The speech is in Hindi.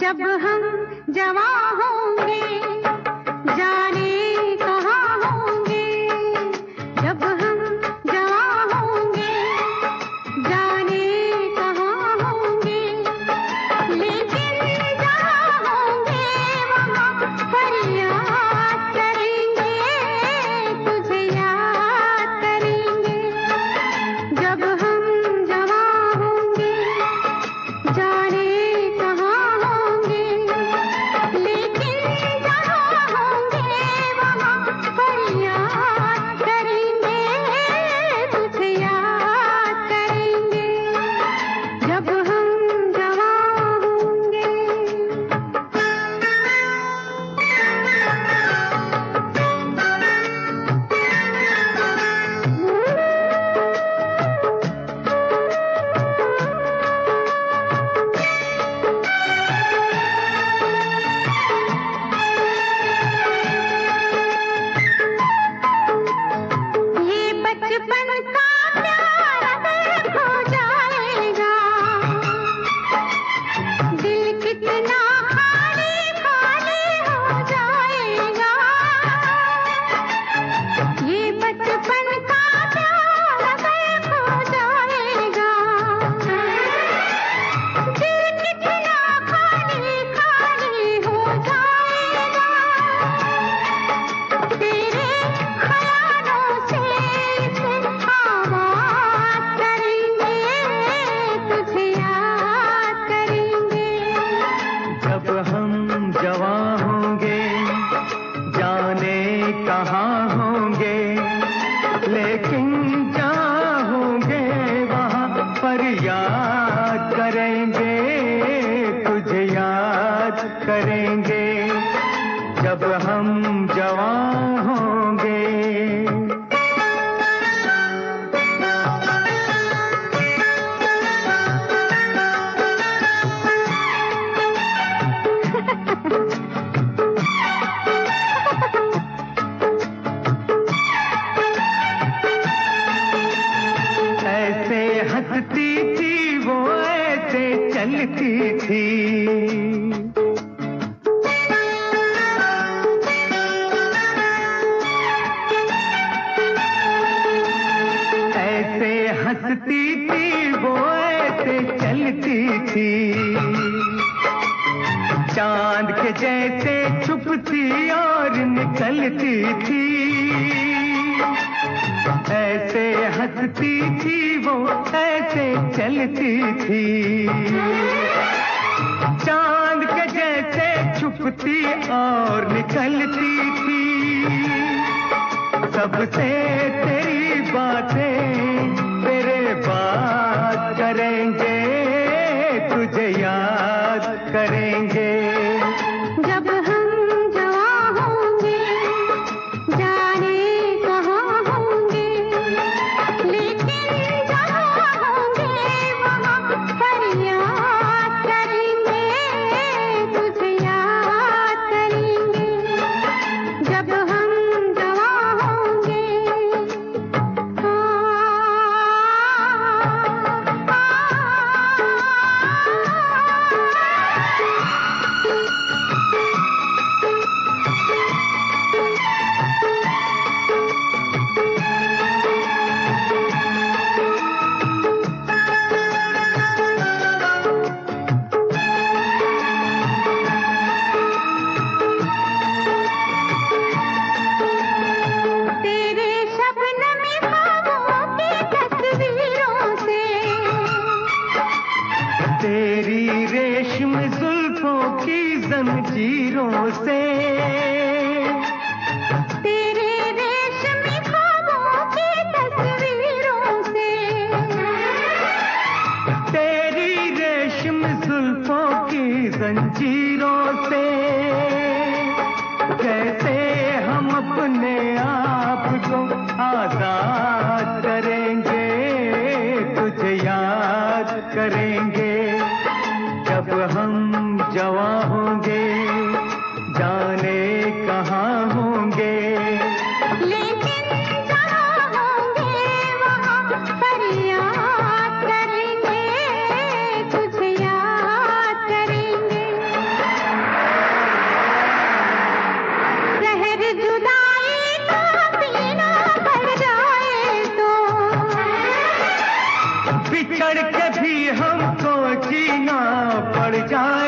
जब हम जवां होंगे जाने कहाँ होंगे, जब हम जवां होंगे जाने कहाँ होंगे, लेकिन जहाँ होंगे वहाँ फरियाद करेंगे, तुझे याद करेंगे। जब हम जवां होंगे जाने कहाँ होंगे, लेकिन जहाँ होंगे वहाँ फरियाद करेंगे, तुझे याद करेंगे। जब हम जवां होंगे। ये बचपन का प्यार अगर खो जाएगा, दिल कितना खाली खाली हो जाएगा। ये बचपन का प्यार अगर खो जाएगा, दिल कितना खाली खाली हो जाएगा। तेरे ख्यालों से इसे आबाद करेंगे, तुझे याद करेंगे। जब हम जवां होंगे जाने कहाँ होंगे, लेकिन जहाँ होंगे वहाँ फरियाद करेंगे, तुझे याद करेंगे। जब हम जवां होंगे। ऐसे हंसती थी वो, ऐसे चलती थी, ऐसे हंसती थी वो, ऐसे चलती थी। चांद के जैसे छुपती और निकलती थी, ऐसे हंसती थी वो, ऐसे चलती थी। चांद के जैसे छुपती और निकलती थी। सबसे तेरी बातें तेरे बात करेंगे, तुझे याद करेंगे। जब हम जवां होंगे जाने कहाँ होंगे, लेकिन जहाँ होंगे वहाँ फरियाद करेंगे, तुझे याद करेंगे। जब हम जवां होंगे। तेरे शबनमी ख्वाबों की तस्वीरों से, तेरी रेशम जुल्फों की जंजीरों से, तेरे रेशमी ख्वाबों की तस्वीरों से, तेरी रेशम जुल्फों की जंजीरों से, कैसे हम अपने आप को आजाद करेंगे, तुझे याद करेंगे। जब हम जवां होंगे जाने भी हमको जीना पड़ जाए।